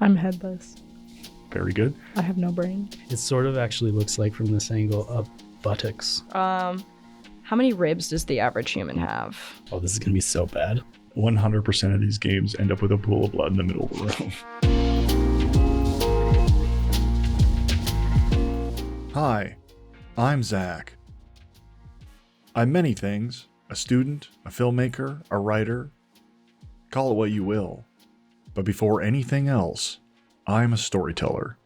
I'm headless. Very good. I have no brain. It sort of actually looks like from this angle a buttocks. How many ribs does the average human have? Oh, this is gonna be so bad. 100% of these games end up with a pool of blood in the middle of the room. Hi, I'm Zach. I'm many things: a student, a filmmaker, a writer. Call it what you will. But before anything else, I'm a storyteller.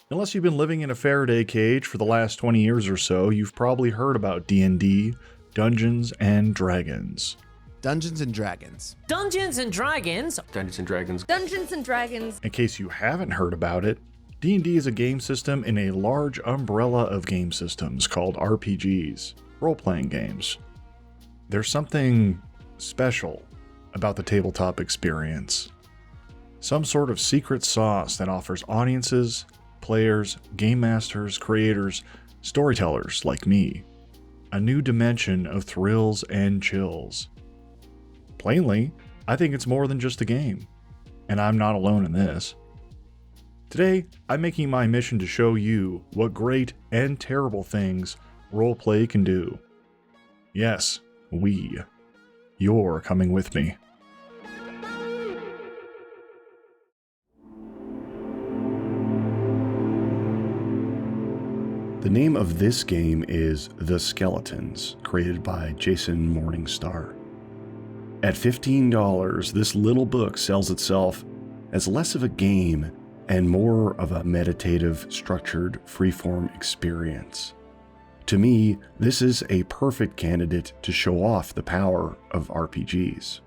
Unless you've been living in a Faraday cage for the last 20 years or so, you've probably heard about D&D, Dungeons and Dragons. Dungeons and Dragons. Dungeons and Dragons. Dungeons and Dragons. Dungeons and Dragons. In case you haven't heard about it, D&D is a game system in a large umbrella of game systems called RPGs, role-playing games. There's something special about the tabletop experience. Some sort of secret sauce that offers audiences, players, game masters, creators, storytellers like me, a new dimension of thrills and chills. Plainly, I think it's more than just a game, and I'm not alone in this. Today, I'm making my mission to show you what great and terrible things roleplay can do. Yes, you're coming with me. The name of this game is The Skeletons, created by Jason Morningstar. At $15, this little book sells itself as less of a game and more of a meditative, structured, freeform experience. To me, this is a perfect candidate to show off the power of RPGs.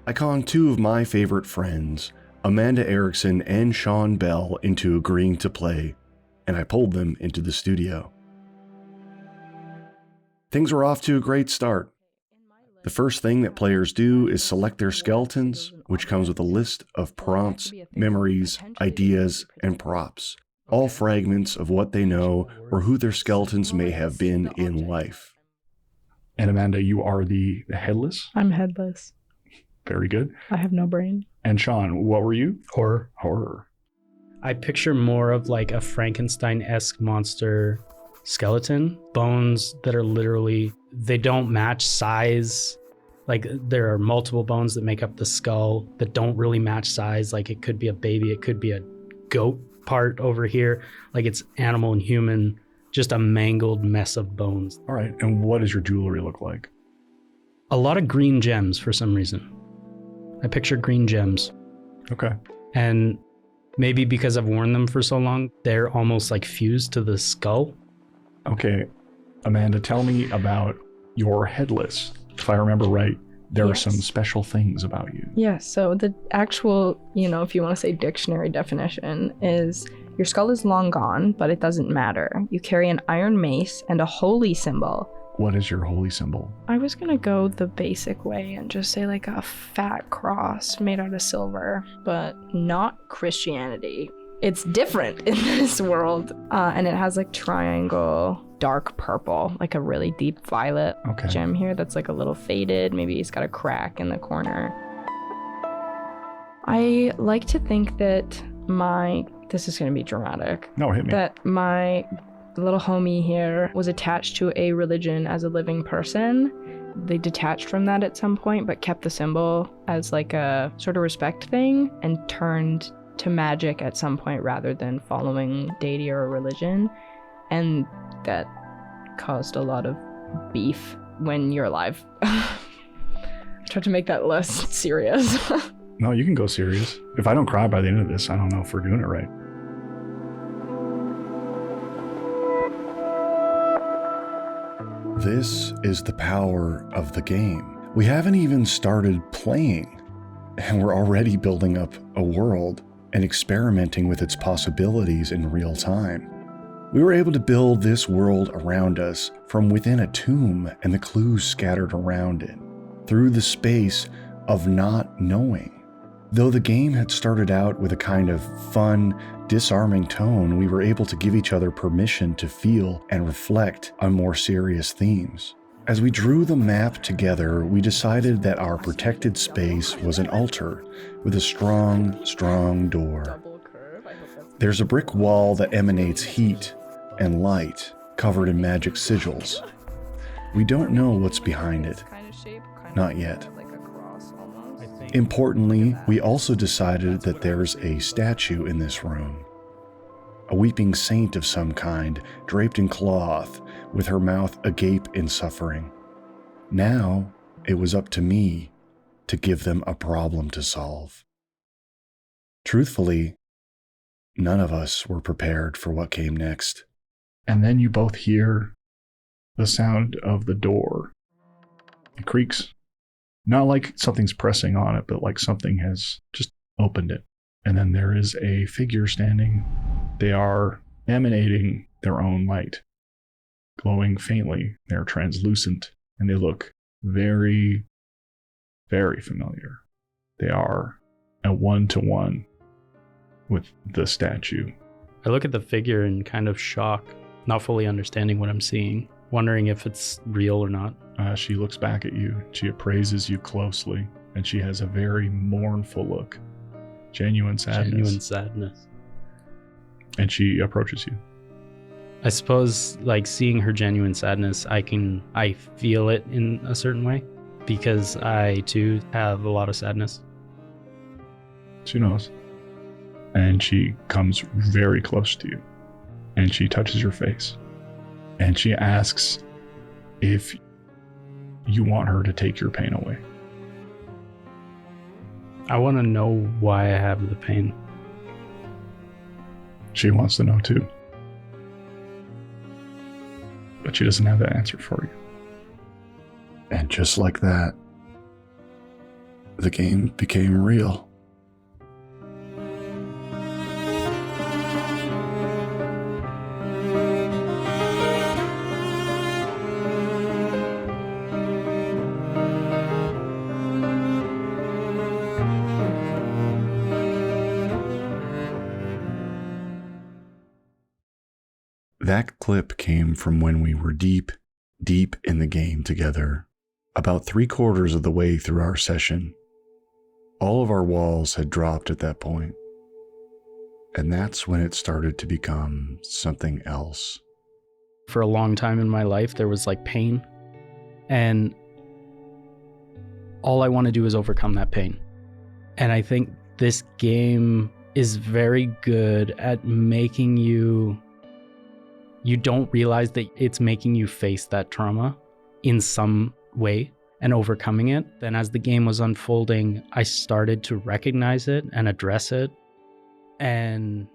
I conned two of my favorite friends, Amanda Erickson and Sean Bell, into agreeing to play, and I pulled them into the studio. Things were off to a great start. The first thing that players do is select their skeletons, which comes with a list of prompts, memories, ideas, and props, all fragments of what they know or who their skeletons may have been in life. And Amanda, you are the headless? I'm headless. Very good. I have no brain. And Sean, what were you? Horror. I picture more of like a Frankenstein-esque monster skeleton, bones that are literally, they don't match size. Like there are multiple bones that make up the skull that don't really match size. Like it could be a baby, it could be a goat part over here. Like it's animal and human, just a mangled mess of bones. All right, and what does your jewelry look like? A lot of green gems for some reason. I picture green gems. Okay. And maybe because I've worn them for so long, they're almost like fused to the skull. Okay, Amanda, tell me about your headless. If I remember right, there are some special things about you. Yeah, so the actual, if you want to say dictionary definition is your skull is long gone, but it doesn't matter. You carry an iron mace and a holy symbol. What is your holy symbol? I was gonna go the basic way and just say like a fat cross made out of silver, but not Christianity. It's different in this world, and it has like triangle, dark purple, like a really deep violet gem here that's like a little faded. Maybe it's got a crack in the corner. I like to think that this is gonna be dramatic. No, hit me. That my little homie here was attached to a religion as a living person. They detached from that at some point, but kept the symbol as like a sort of respect thing and turned to magic at some point rather than following deity or a religion. And that caused a lot of beef when you're alive. I tried to make that less serious. No, you can go serious. If I don't cry by the end of this, I don't know if we're doing it right. This is the power of the game. We haven't even started playing, and we're already building up a world and experimenting with its possibilities in real time. We were able to build this world around us from within a tomb and the clues scattered around it, through the space of not knowing. Though the game had started out with a kind of fun, disarming tone, we were able to give each other permission to feel and reflect on more serious themes. As we drew the map together, we decided that our protected space was an altar with a strong, strong door. Double curve. I hope that's There's a brick wall that emanates heat and light, covered in magic sigils. We don't know what's behind it. kind of shape. Kind Not of yet. like a cross almost. I think Importantly, we also decided that there's a statue in this room. A weeping saint of some kind, draped in cloth, with her mouth agape in suffering. Now, it was up to me to give them a problem to solve. Truthfully, none of us were prepared for what came next. And then you both hear the sound of the door. It creaks. Not like something's pressing on it, but like something has just opened it. And then there is a figure standing. They are emanating their own light, glowing faintly. They're translucent, and they look very, very familiar. They are a one-to-one with the statue. I look at the figure in kind of shock, not fully understanding what I'm seeing, wondering if it's real or not. She looks back at you. She appraises you closely, and she has a very mournful look. Genuine sadness. Genuine sadness. And she approaches you. I suppose, like, seeing her genuine sadness, I feel it in a certain way because I too have a lot of sadness. She knows. And she comes very close to you. And she touches your face. And she asks if you want her to take your pain away. I want to know why I have the pain. She wants to know too. But she doesn't have that answer for you. And just like that, the game became real. That clip came from when we were deep, deep in the game together, about 3/4 of the way through our session. All of our walls had dropped at that point, and that's when it started to become something else. For a long time in my life, there was like pain, and all I want to do is overcome that pain. And I think this game is very good at making you don't realize that it's making you face that trauma in some way and overcoming it. Then as the game was unfolding, I started to recognize it and address it. And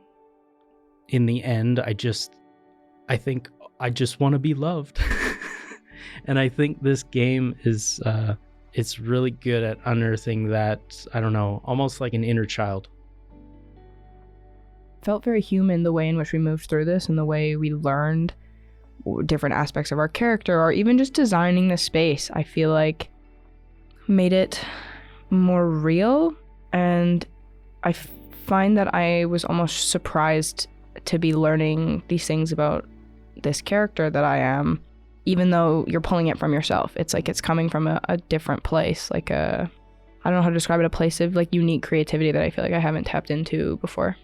in the end, I think I just want to be loved. And I think this game is, it's really good at unearthing that, I don't know, almost like an inner child. Felt very human the way in which we moved through this and the way we learned different aspects of our character, or even just designing the space. I feel like made it more real, and I find that I was almost surprised to be learning these things about this character that I am, even though you're pulling it from yourself. It's like it's coming from a different place, like I don't know how to describe it, a place of like unique creativity that I feel like I haven't tapped into before.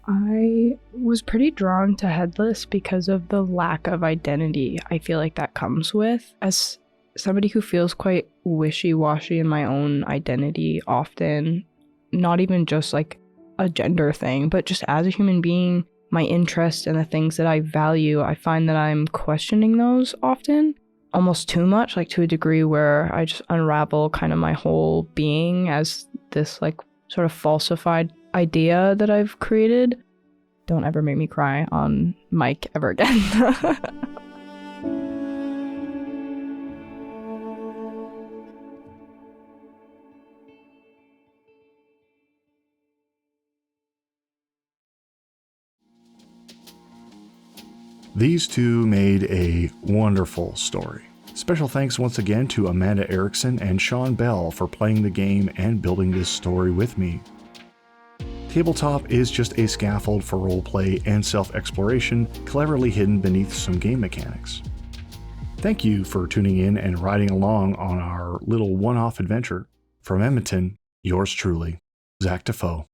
I was pretty drawn to Headless because of the lack of identity I feel like that comes with. As somebody who feels quite wishy-washy in my own identity often, not even just like a gender thing, but just as a human being, my interests and the things that I value, I find that I'm questioning those often, almost too much, like to a degree where I just unravel kind of my whole being as this like sort of falsified idea that I've created. Don't ever make me cry on mic ever again. These two made a wonderful story. Special thanks once again to Amanda Erickson and Sean Bell for playing the game and building this story with me. Tabletop is just a scaffold for roleplay and self-exploration, cleverly hidden beneath some game mechanics. Thank you for tuning in and riding along on our little one-off adventure. From Edmonton, yours truly, Zach Dafoe.